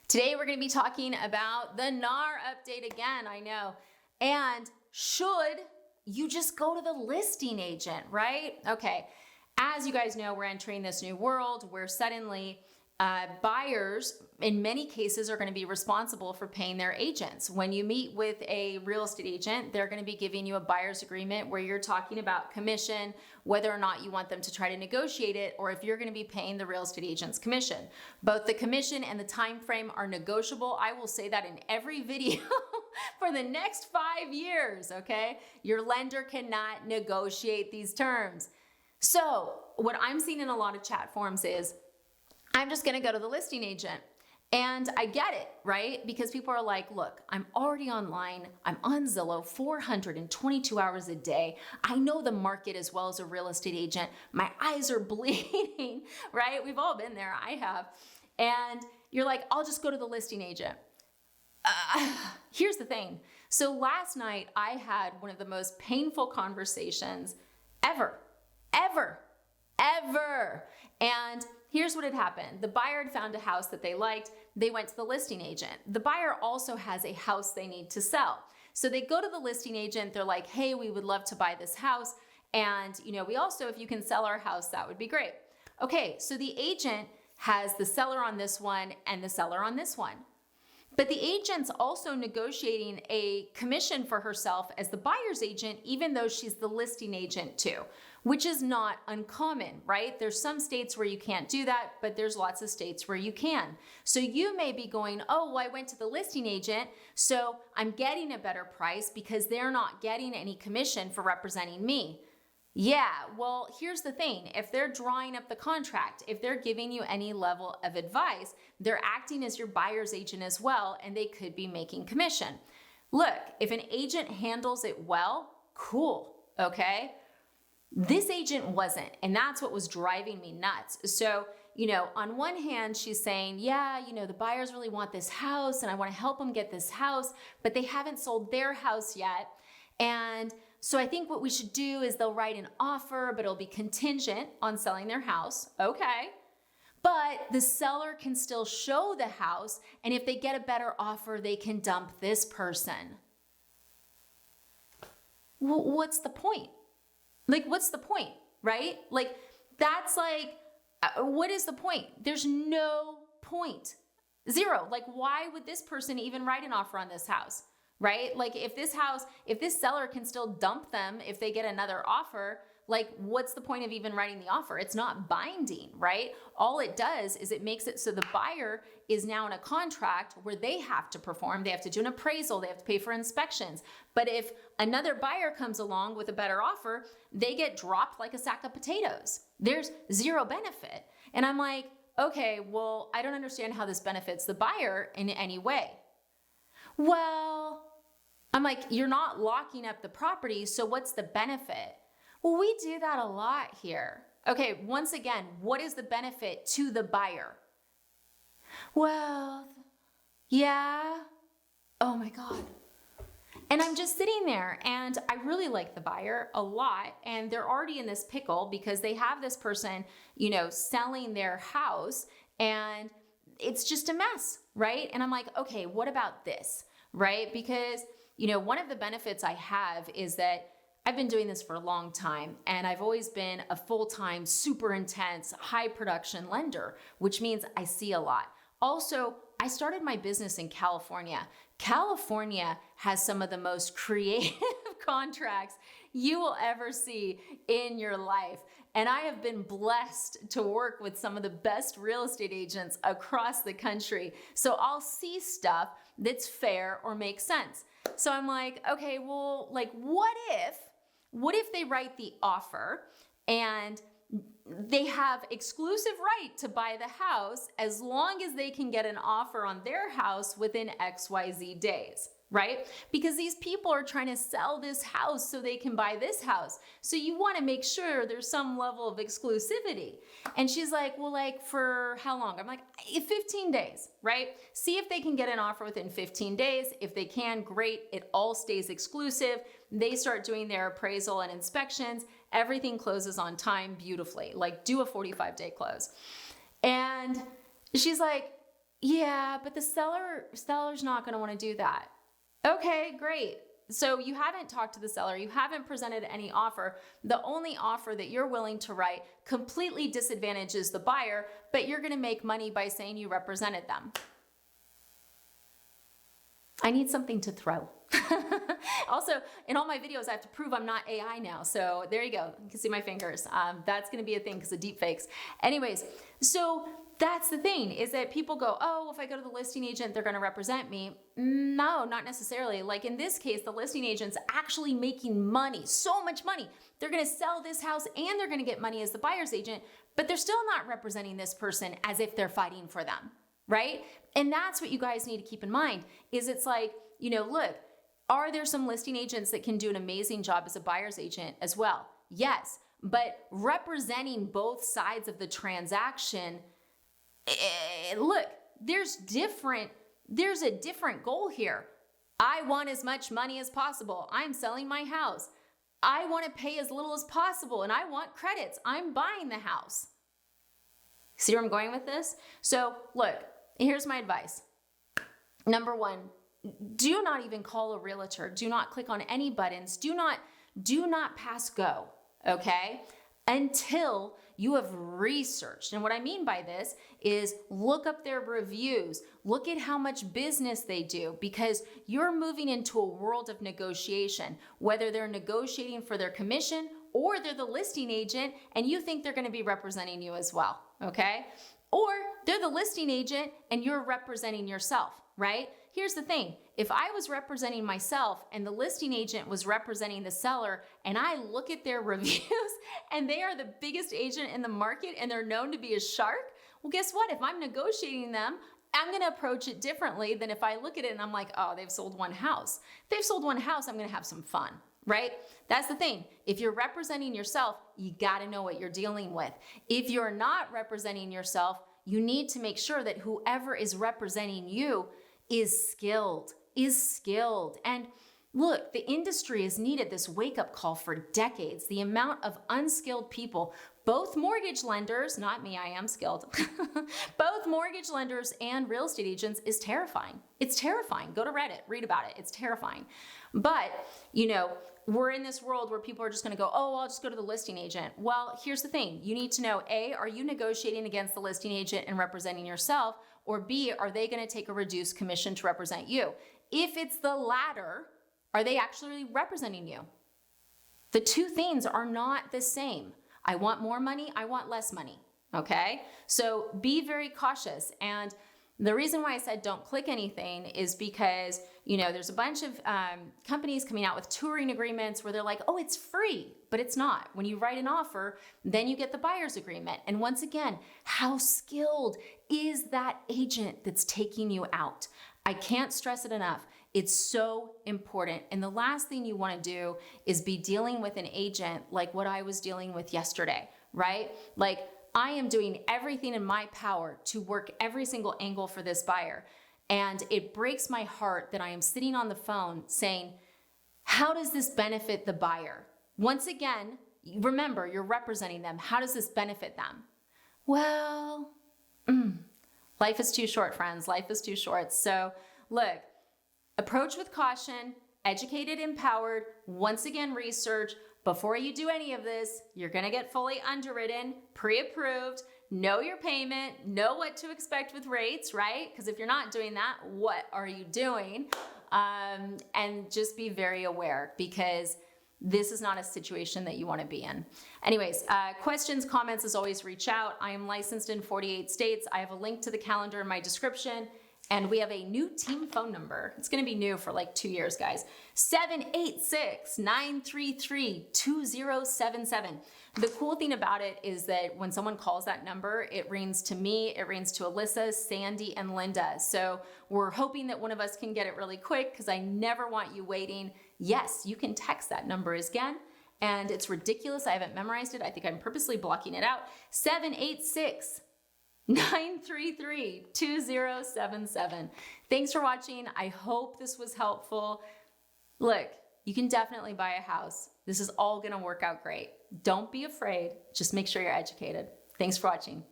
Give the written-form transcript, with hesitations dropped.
Today we're going to be talking about the NAR update again, I know. And should you just go to the listing agent, right? Okay, as you guys know, we're entering this new world where suddenly buyers, in many cases, are going to be responsible for paying their agents. When you meet with a real estate agent, they're going to be giving you a buyer's agreement where you're talking about commission, whether or not you want them to try to negotiate it, or if you're going to be paying the real estate agent's commission. Both the commission and the time frame are negotiable. I will say that in every video for the next 5 years, okay? Your lender cannot negotiate these terms. So what I'm seeing in a lot of chat forums is, I'm just gonna go to the listing agent. And I get it, right? Because people are like, look, I'm already online. I'm on Zillow 422 hours a day. I know the market as well as a real estate agent. My eyes are bleeding, right? We've all been there, I have. And you're like, I'll just go to the listing agent. Here's the thing. So last night I had one of the most painful conversations ever. And here's what had happened. The buyer had found a house that they liked. They went to the listing agent. The buyer also has a house they need to sell. So they go to the listing agent. They're like, hey, we would love to buy this house. And, we also, if you can sell our house, that would be great. Okay, so the agent has the seller on this one and the seller on this one. But the agent's also negotiating a commission for herself as the buyer's agent, even though she's the listing agent too, which is not uncommon, right? There's some states where you can't do that, but there's lots of states where you can. So you may be going, oh, well, I went to the listing agent, so I'm getting a better price because they're not getting any commission for representing me. Yeah, well, here's the thing. If they're drawing up the contract, if they're giving you any level of advice, they're acting as your buyer's agent as well, and they could be making commission. Look, if an agent handles it well, cool, okay? This agent wasn't, and that's what was driving me nuts. So, on one hand, she's saying, yeah, the buyers really want this house, and I want to help them get this house, but they haven't sold their house yet. And so I think what we should do is they'll write an offer, but it'll be contingent on selling their house. Okay. But the seller can still show the house, and if they get a better offer, they can dump this person. What's the point? What's the point, right? What is the point? There's no point. Zero. Why would this person even write an offer on this house? Right? If this seller can still dump them if they get another offer, what's the point of even writing the offer? It's not binding, right? All it does is it makes it so the buyer is now in a contract where they have to perform, they have to do an appraisal, they have to pay for inspections. But if another buyer comes along with a better offer, they get dropped like a sack of potatoes. There's zero benefit. And I'm like, okay, well, I don't understand how this benefits the buyer in any way. Well, I'm like, you're not locking up the property, so what's the benefit? Well, we do that a lot here. Okay, once again, what is the benefit to the buyer? Well, yeah. Oh my God. And I'm just sitting there, and I really like the buyer a lot, and they're already in this pickle because they have this person, selling their house, and it's just a mess, right? And I'm like, okay, what about this, right? Because, one of the benefits I have is that I've been doing this for a long time, and I've always been a full-time, super intense, high production lender, which means I see a lot. Also, I started my business in California. California has some of the most creative contracts you will ever see in your life. And I have been blessed to work with some of the best real estate agents across the country. So I'll see stuff that's fair or makes sense. So I'm like, okay, well, what if they write the offer and they have exclusive right to buy the house as long as they can get an offer on their house within XYZ days, right? Because these people are trying to sell this house so they can buy this house. So you want to make sure there's some level of exclusivity. And she's like, well, for how long? I'm like, 15 days, right? See if they can get an offer within 15 days. If they can, great. It all stays exclusive. They start doing their appraisal and inspections. Everything closes on time beautifully. Do a 45-day close. And she's like, Yeah, but the seller's not going to want to do that. Okay, great. So you haven't talked to the seller, you haven't presented any offer. The only offer that you're willing to write completely disadvantages the buyer, but you're going to make money by saying you represented them. I need something to throw. Also, in all my videos, I have to prove I'm not AI now. So there you go. You can see my fingers. That's going to be a thing because of deep fakes. Anyways, so that's the thing, is that people go, oh, if I go to the listing agent, they're going to represent me. No, not necessarily. Like in this case, the listing agent's actually making money, so much money. They're going to sell this house and they're going to get money as the buyer's agent, but they're still not representing this person as if they're fighting for them, right? And that's what you guys need to keep in mind, is it's like, look, are there some listing agents that can do an amazing job as a buyer's agent as well? Yes, but representing both sides of the transaction, look, there's a different goal here. I want as much money as possible. I'm selling my house. I want to pay as little as possible and I want credits. I'm buying the house. See where I'm going with this? So look, here's my advice. Number one, do not even call a realtor. Do not click on any buttons. Do not pass go, okay? Until you have researched. And what I mean by this is look up their reviews, look at how much business they do, because you're moving into a world of negotiation, whether they're negotiating for their commission or they're the listing agent and you think they're going to be representing you as well, okay? Or they're the listing agent and you're representing yourself, right? Here's the thing. If I was representing myself and the listing agent was representing the seller and I look at their reviews and they are the biggest agent in the market and they're known to be a shark, well, guess what? If I'm negotiating them, I'm going to approach it differently than if I look at it and I'm like, oh, they've sold one house. If they've sold one house, I'm going to have some fun, right? That's the thing. If you're representing yourself, you got to know what you're dealing with. If you're not representing yourself, you need to make sure that whoever is representing you is skilled. And look, the industry has needed this wake-up call for decades. The amount of unskilled people, both mortgage lenders, not me, I am skilled, both mortgage lenders and real estate agents is terrifying. It's terrifying. Go to Reddit, read about it. It's terrifying. But, we're in this world where people are just going to go, oh, I'll just go to the listing agent. Well, here's the thing. You need to know, A, are you negotiating against the listing agent and representing yourself? Or B, are they going to take a reduced commission to represent you? If it's the latter, are they actually representing you? The two things are not the same. I want more money, I want less money, okay? So be very cautious. And the reason why I said don't click anything is because, there's a bunch of companies coming out with touring agreements where they're like, oh, it's free, but it's not. When you write an offer, then you get the buyer's agreement. And once again, how skilled is that agent that's taking you out? I can't stress it enough. It's so important. And the last thing you want to do is be dealing with an agent like what I was dealing with yesterday, right? Like, I am doing everything in my power to work every single angle for this buyer. And it breaks my heart that I am sitting on the phone saying, how does this benefit the buyer? Once again, remember, you're representing them. How does this benefit them? Well, life is too short, friends. Life is too short. So look, approach with caution, educated, empowered, once again, research. Before you do any of this, you're going to get fully underwritten, pre-approved, know your payment, know what to expect with rates, right? Because if you're not doing that, what are you doing? And just be very aware, because this is not a situation that you want to be in. Anyways, questions, comments, as always, reach out. I am licensed in 48 states. I have a link to the calendar in my description. And we have a new team phone number. It's gonna be new for like 2 years, guys. 786-933-2077. The cool thing about it is that when someone calls that number, it rings to me, it rings to Alyssa, Sandy, and Linda. So we're hoping that one of us can get it really quick, because I never want you waiting. Yes, you can text that number again, and it's ridiculous. I haven't memorized it. I think I'm purposely blocking it out. 786-933-2077. Thanks for watching. I hope this was helpful. Look, you can definitely buy a house. This is all gonna work out great. Don't be afraid. Just make sure you're educated. Thanks for watching.